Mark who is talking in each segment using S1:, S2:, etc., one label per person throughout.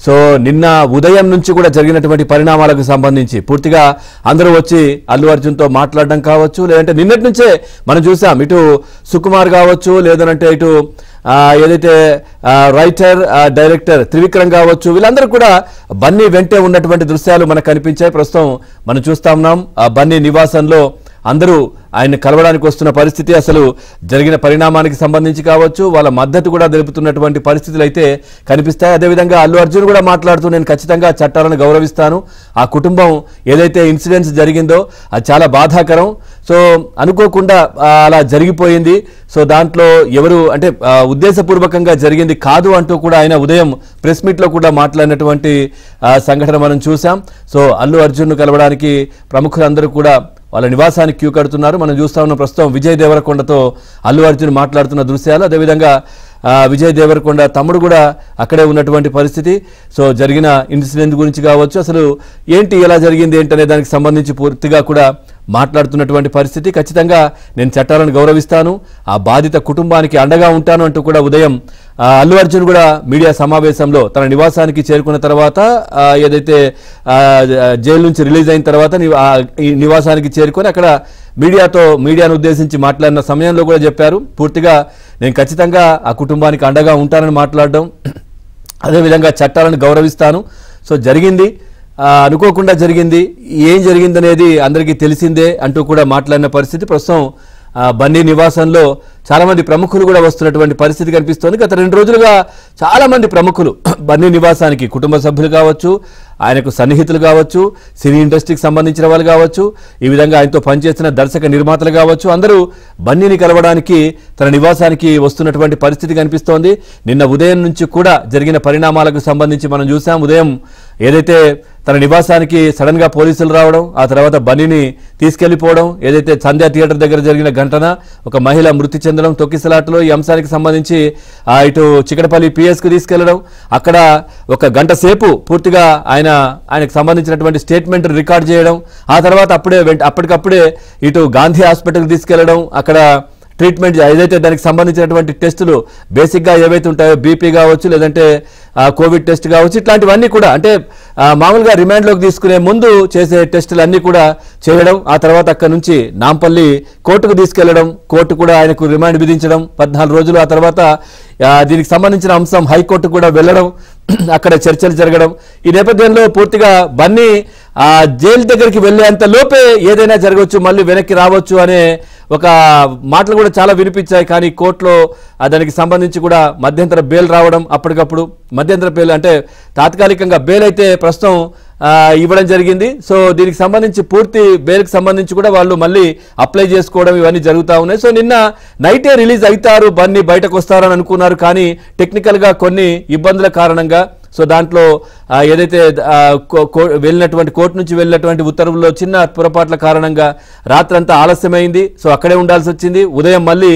S1: So నిన్న ఉదయం నుంచి కూడా జరిగినటువంటి పరిణామాలకు సంబంధించి పూర్తిగా అందరూ వచ్చి అల్లు అర్జున్తో మాట్లాడడం కావచ్చు, లేదంటే నిన్నటి నుంచే మనం చూసాం ఇటు సుకుమార్ కావచ్చు, లేదంటే ఇటు ఏదైతే రైటర్ డైరెక్టర్ త్రివిక్రమ్ కావచ్చు, వీళ్ళందరూ కూడా బన్నీ వెంటే ఉన్నటువంటి దృశ్యాలు మనకు కనిపించాయి. ప్రస్తుతం మనం చూస్తా ఉన్నాం బన్నీ నివాసంలో అందరూ ఆయన కలవడానికి వస్తున్న పరిస్థితి, అసలు జరిగిన పరిణామానికి సంబంధించి కావచ్చు, వాళ్ళ మద్దతు కూడా తెలుపుతున్నటువంటి పరిస్థితులు అయితే కనిపిస్తాయి. అదేవిధంగా అల్లు అర్జున్ కూడా మాట్లాడుతూ నేను ఖచ్చితంగా చట్టాలను గౌరవిస్తాను, ఆ కుటుంబం ఏదైతే ఇన్సిడెంట్స్ జరిగిందో అది చాలా బాధాకరం, సో అనుకోకుండా అలా జరిగిపోయింది, సో దాంట్లో ఎవరు అంటే ఉద్దేశపూర్వకంగా జరిగింది కాదు అంటూ కూడా ఆయన ఉదయం ప్రెస్ మీట్లో కూడా మాట్లాడినటువంటి సంఘటన మనం చూసాం. సో అల్లు అర్జున్ను కలవడానికి ప్రముఖులందరూ కూడా వాళ్ళ నివాసానికి క్యూ కడుతున్నారు. మనం చూస్తా ఉన్న ప్రస్తుతం విజయ్ దేవరకొండతో అల్లు అర్జున్ మాట్లాడుతున్న దృశ్యాలు, అదేవిధంగా విజయ్ దేవరకొండ తమ్ముడు కూడా అక్కడే ఉన్నటువంటి పరిస్థితి. సో జరిగిన ఇన్సిడెంట్ గురించి కావచ్చు, అసలు ఏంటి ఎలా జరిగింది ఏంటనే దానికి సంబంధించి పూర్తిగా కూడా మాట్లాడుతున్నటువంటి పరిస్థితి. ఖచ్చితంగా నేను చట్టాలను గౌరవిస్తాను, ఆ బాధిత కుటుంబానికి అండగా ఉంటాను అంటూ కూడా ఉదయం అల్లు అర్జున్ కూడా మీడియా సమావేశంలో తన నివాసానికి చేరుకున్న తర్వాత ఏదైతే జైలు నుంచి రిలీజ్ అయిన తర్వాత ఈ నివాసానికి చేరుకొని అక్కడ మీడియాను ఉద్దేశించి మాట్లాడిన సమయంలో కూడా చెప్పారు, పూర్తిగా నేను ఖచ్చితంగా ఆ కుటుంబానికి అండగా ఉంటానని మాట్లాడడం, అదేవిధంగా చట్టాలను గౌరవిస్తాను. సో జరిగింది అనుకోకుండా జరిగింది, ఏం జరిగిందనేది అందరికీ తెలిసిందే అంటూ కూడా మాట్లాడిన పరిస్థితి. ప్రస్తుతం బన్నీ నివాసంలో చాలా మంది ప్రముఖులు కూడా వస్తున్నటువంటి పరిస్థితి కనిపిస్తోంది. గత 2 రోజులుగా చాలా మంది ప్రముఖులు బన్నీ నివాసానికి, కుటుంబ సభ్యులు కావచ్చు, ఆయనకు సన్నిహితులు కావచ్చు, సినీ ఇండస్ట్రీకి సంబంధించిన వాళ్ళు కావచ్చు, ఈ విధంగా ఆయనతో పనిచేస్తున్న దర్శక నిర్మాతలు కావచ్చు, అందరూ బన్నీని కలవడానికి తన నివాసానికి వస్తున్నటువంటి పరిస్థితి కనిపిస్తోంది. నిన్న ఉదయం నుంచి కూడా జరిగిన పరిణామాలకు సంబంధించి మనం చూసాం. ఉదయం ఏదైతే తన నివాసానికి సడన్ గా పోలీసులు రావడం, ఆ తర్వాత బన్నీని తీసుకెళ్లిపోవడం, ఏదైతే సంధ్యా థియేటర్ దగ్గర జరిగిన ఘటన, ఒక మహిళ మృతి చెందడం తొక్కిసలాటలో, ఈ అంశానికి సంబంధించి ఇటు చికటపల్లి పిఎస్ కు తీసుకెళ్లడం, అక్కడ 1 గంట సేపు పూర్తిగా ఆయనకు సంబంధించినటువంటి స్టేట్మెంట్ రికార్డ్ చేయడం, ఆ తర్వాత అప్పటికప్పుడే ఇటు గాంధీ హాస్పిటల్కి తీసుకెళ్లడం, అక్కడ ట్రీట్మెంట్ ఏదైతే దానికి సంబంధించినటువంటి టెస్టులు బేసిక్గా ఏవైతే ఉంటాయో బీపీ కావచ్చు, లేదంటే కోవిడ్ టెస్ట్ కావచ్చు, ఇట్లాంటివన్నీ కూడా అంటే మామూలుగా రిమాండ్లోకి తీసుకునే ముందు చేసే టెస్టులు అన్నీ కూడా చేయడం, ఆ తర్వాత అక్కడ నుంచి నాంపల్లి కోర్టుకు తీసుకెళ్లడం, కోర్టు కూడా ఆయనకు రిమాండ్ విధించడం 14 రోజులు, ఆ తర్వాత దీనికి సంబంధించిన అంశం హైకోర్టు కూడా వెళ్లడం, అక్కడ చర్చలు జరగడం, ఈ నేపథ్యంలో పూర్తిగా బన్నీ జైలు దగ్గరికి వెళ్లేంత లోపే ఏదైనా జరగవచ్చు, మళ్ళీ వెనక్కి రావచ్చు అనే ఒక మాటలు కూడా చాలా వినిపించాయి. కానీ కోర్టులో దానికి సంబంధించి కూడా మధ్యంతర బెయిల్ రావడం, అప్పటికప్పుడు మధ్యంతర బెయిల్ అంటే తాత్కాలికంగా బెయిల్ అయితే ప్రస్తుతం ఇవ్వడం జరిగింది. సో దీనికి సంబంధించి పూర్తి బెయిల్కి సంబంధించి కూడా వాళ్ళు మళ్ళీ అప్లై చేసుకోవడం ఇవన్నీ జరుగుతూ ఉన్నాయి. సో నిన్న నైటే రిలీజ్ అవుతారు, బన్నీ బయటకు వస్తారని అనుకున్నారు, కానీ టెక్నికల్గా కొన్ని ఇబ్బందుల కారణంగా, సో దాంట్లో ఏదైతే వెళ్ళినటువంటి కోర్టు నుంచి వెళ్ళినటువంటి ఉత్తర్వుల్లో చిన్న పొరపాట్ల కారణంగా రాత్రంతా ఆలస్యమైంది. సో అక్కడే ఉండాల్సి వచ్చింది. ఉదయం మళ్ళీ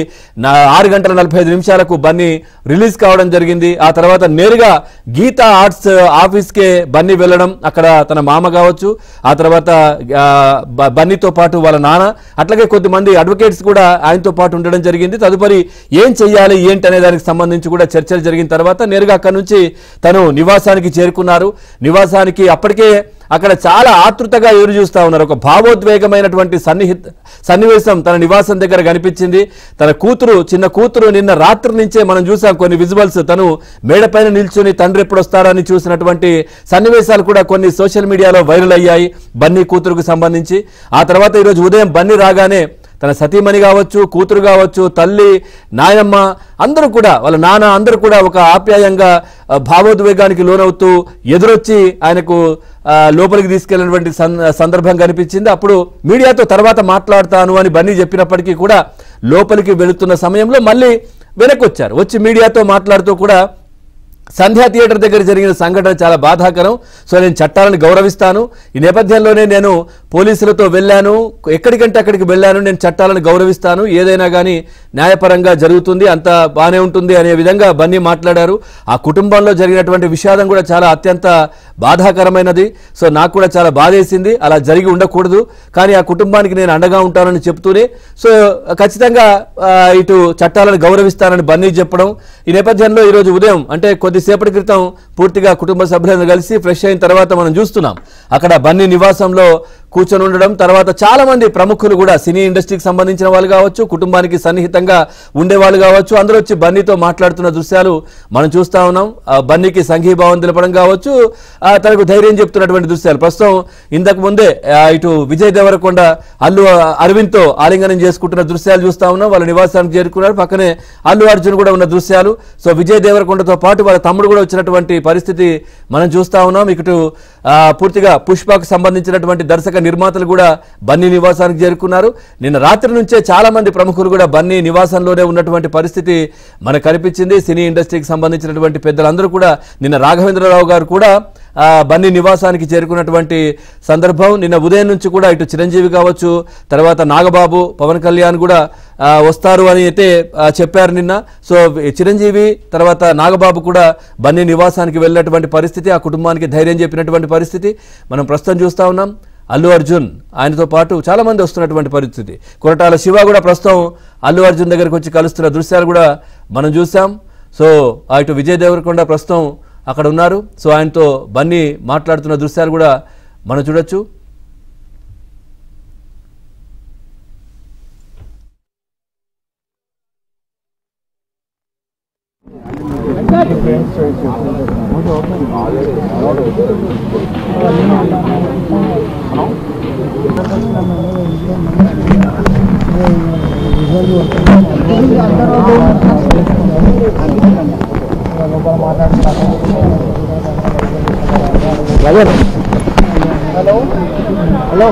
S1: 6:45 బన్నీ రిలీజ్ కావడం జరిగింది. ఆ తర్వాత నేరుగా గీతా ఆర్ట్స్ ఆఫీస్కే బన్నీ వెళ్ళడం, అక్కడ తన మామ కావచ్చు, ఆ తర్వాత బన్నీతో పాటు వాళ్ళ నాన్న, అట్లాగే కొద్దిమంది అడ్వకేట్స్ కూడా ఆయనతో పాటు ఉండడం జరిగింది. తదుపరి ఏం చెయ్యాలి ఏంటి అనే దానికి సంబంధించి కూడా చర్చలు జరిగిన తర్వాత నేరుగా అక్కడ నుంచి తను నివాసానికి చేరుకున్నారు. నివాసానికి అప్పటికే అక్కడ చాలా ఆతృతగా ఎదురు చూస్తా ఉన్నారు. ఒక భావోద్వేగమైనటువంటి సన్నివేశం తన నివాసం దగ్గర కనిపించింది. తన కూతురు, చిన్న కూతురు నిన్న రాత్రి నుంచే మనం చూసాం కొన్ని విజువల్స్, తను మేడపైన నిల్చుని తండ్రి ఎప్పుడు వస్తారని చూసినటువంటి సన్నివేశాలు కూడా కొన్ని సోషల్ మీడియాలో వైరల్ అయ్యాయి బన్నీ కూతురుకు సంబంధించి. ఆ తర్వాత ఈరోజు ఉదయం బన్నీ రాగానే తన సతీమణి కావచ్చు, కూతురు కావచ్చు, తల్లి, నాయమ్మ అందరూ కూడా, వాళ్ళ నాన్న అందరూ కూడా ఒక ఆప్యాయంగా భావోద్వేగానికి లోనవుతూ ఎదురొచ్చి ఆయనకు లోపలికి తీసుకెళ్లినటువంటి సందర్భం కనిపించింది. అప్పుడు మీడియాతో తర్వాత మాట్లాడతాను అని బన్నీ చెప్పినప్పటికీ కూడా లోపలికి వెళుతున్న సమయంలో మళ్ళీ వెనక్కి వచ్చారు. వచ్చి మీడియాతో మాట్లాడుతూ కూడా సంధ్యా థియేటర్ దగ్గర జరిగిన సంఘటన చాలా బాధాకరం, సో నేను చట్టాలను గౌరవిస్తాను, ఈ నేపథ్యంలోనే నేను పోలీసులతో వెళ్ళాను, ఎక్కడికంటే అక్కడికి వెళ్ళాను, నేను చట్టాలను గౌరవిస్తాను, ఏదైనా కానీ న్యాయపరంగా జరుగుతుంది, అంత బాగానే ఉంటుంది అనే విధంగా బన్నీ మాట్లాడారు. ఆ కుటుంబంలో జరిగినటువంటి విషాదం కూడా చాలా అత్యంత బాధాకరమైనది. సో నాకు కూడా చాలా బాధేసింది, అలా జరిగి ఉండకూడదు, కానీ ఆ కుటుంబానికి నేను అండగా ఉంటానని చెప్తూనే సో ఖచ్చితంగా ఇటు చట్టాలను గౌరవిస్తానని బన్నీ చెప్పడం. ఈ నేపథ్యంలో ఈరోజు ఉదయం అంటే కొద్దిసేపటి క్రితం పూర్తిగా కుటుంబ సభ్యులను కలిసి ఫ్రెష్ అయిన తర్వాత మనం చూస్తున్నాం అక్కడ బన్నీ నివాసంలో కూర్చొని ఉండడం. తర్వాత చాలా మంది ప్రముఖులు కూడా సినీ ఇండస్ట్రీకి సంబంధించిన వాళ్ళు కావచ్చు, కుటుంబానికి సన్నిహితంగా ఉండేవాళ్ళు కావచ్చు, అందరూ వచ్చి బన్నీతో మాట్లాడుతున్న దృశ్యాలు మనం చూస్తా ఉన్నాం. బన్నీకి సంఘీభావం తెలపడం కావచ్చు, తనకు ధైర్యం చెప్తున్నటువంటి దృశ్యాలు. ప్రస్తుతం ఇంతకు ముందే ఇటు విజయ్ దేవరకొండ అల్లు అరవింద్తో ఆలింగనం చేసుకుంటున్న దృశ్యాలు చూస్తా ఉన్నాం. వాళ్ళ నివాసానికి చేరుకున్నారు, పక్కనే అల్లు అర్జున్ కూడా ఉన్న దృశ్యాలు. సో విజయ్ దేవరకొండతో పాటు వాళ్ళ తమ్ముడు కూడా వచ్చినటువంటి పరిస్థితి మనం చూస్తా ఉన్నాం. ఇటు పూర్తిగా పుష్పకు సంబంధించినటువంటి దర్శక నిర్మాతలు కూడా బన్నీ నివాసానికి చేరుకున్నారు. నిన్న రాత్రి నుంచే చాలా మంది ప్రముఖులు కూడా బన్నీ నివాసంలోనే ఉన్నటువంటి పరిస్థితి మనకు కనిపించింది. సినీ ఇండస్ట్రీకి సంబంధించినటువంటి పెద్దలందరూ కూడా నిన్న రాఘవేంద్రరావు గారు కూడా బన్నీ నివాసానికి చేరుకున్నటువంటి సందర్భం. నిన్న ఉదయం నుంచి కూడా ఇటు చిరంజీవి కావచ్చు, తర్వాత నాగబాబు, పవన్ కళ్యాణ్ కూడా వస్తారు అని అయితే చెప్పారు నిన్న. సో చిరంజీవి తర్వాత నాగబాబు కూడా బన్నీ నివాసానికి వెళ్ళినటువంటి పరిస్థితి, ఆ కుటుంబానికి ధైర్యం చెప్పినటువంటి పరిస్థితి మనం ప్రస్తుతం చూస్తా ఉన్నాం. అల్లు అర్జున్ ఆయనతో పాటు చాలా మంది వస్తున్నటువంటి పరిస్థితి. కొరటాల శివ కూడా ప్రస్తుతం అల్లు అర్జున్ దగ్గరికి వచ్చి కలుస్తున్న దృశ్యాలు కూడా మనం చూసాం. సో ఇటు విజయ్ దేవరకొండ ప్రస్తుతం అక్కడ ఉన్నారు. సో ఆయనతో బన్నీ మాట్లాడుతున్న దృశ్యాలు కూడా మనం చూడొచ్చు.
S2: హలో హలో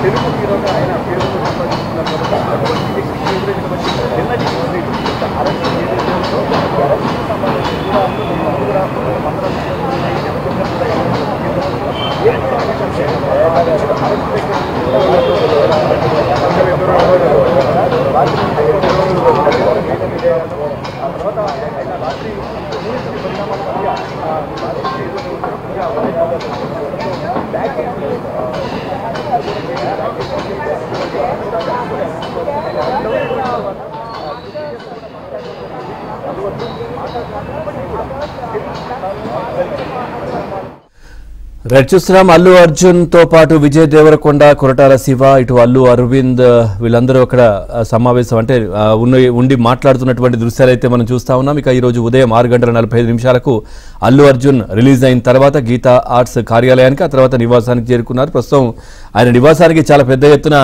S2: తెలుగు హీరోగా ఆయన పేరు
S1: రైట్ చూస్తున్నాం. అల్లు అర్జున్ తో పాటు విజయ్ దేవరకొండ, కొరటాల శివ, ఇటు అల్లు అరవింద్ వీళ్ళందరూ అక్కడ సమావేశం అంటే ఉండి మాట్లాడుతున్నటువంటి దృశ్యాలు అయితే మనం చూస్తా ఉన్నాం. ఇక ఈ రోజు ఉదయం 6:45 అల్లు అర్జున్ రిలీజ్ అయిన తర్వాత గీతా ఆర్ట్స్ కార్యాలయానికి ఆ తర్వాత నివాసానికి చేరుకున్నారు. ప్రస్తుతం ఆయన నివాసానికి చాలా పెద్ద ఎత్తున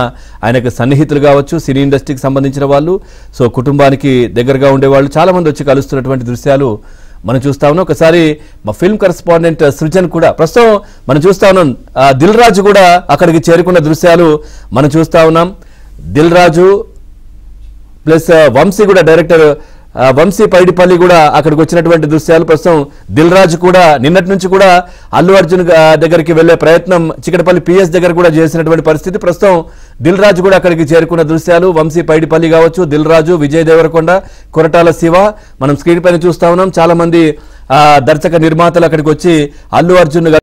S1: ఆయనకు సన్నిహితులు కావచ్చు, సినీ ఇండస్ట్రీకి సంబంధించిన వాళ్ళు, సో కుటుంబానికి దగ్గరగా ఉండేవాళ్ళు చాలా మంది వచ్చి కలుస్తున్నటువంటి దృశ్యాలు మనం చూస్తా ఉన్నాం. ఒకసారి మా ఫిల్మ్ కరెస్పాండెంట్ సృజన్ కూడా ప్రస్తుతం మనం చూస్తా ఉన్నాం. దిల్ రాజు కూడా అక్కడికి చేరుకున్న దృశ్యాలు మనం చూస్తా ఉన్నాం. దిల్ రాజు ప్లస్ వంశీ కూడా డైరెక్టర్ వంశీ పైడిపల్లి కూడా అక్కడికి వచ్చినటువంటి దృశ్యాలు. ప్రస్తుతం దిల్ రాజు కూడా నిన్నటి నుంచి కూడా అల్లు అర్జున్ దగ్గరికి వెళ్లే ప్రయత్నం చికటపల్లి పిఎస్ దగ్గర కూడా చేసినటువంటి పరిస్థితి. ప్రస్తుతం దిల్ రాజు కూడా అక్కడికి చేరుకున్న దృశ్యాలు. వంశీ పైడిపల్లి కావచ్చు, దిల్ రాజు, విజయ్ దేవరకొండ, కొరటాల శివ మనం స్క్రీన్ పైన చూస్తా ఉన్నాం. చాలా మంది దర్శక నిర్మాతలు అక్కడికి వచ్చి అల్లు అర్జున్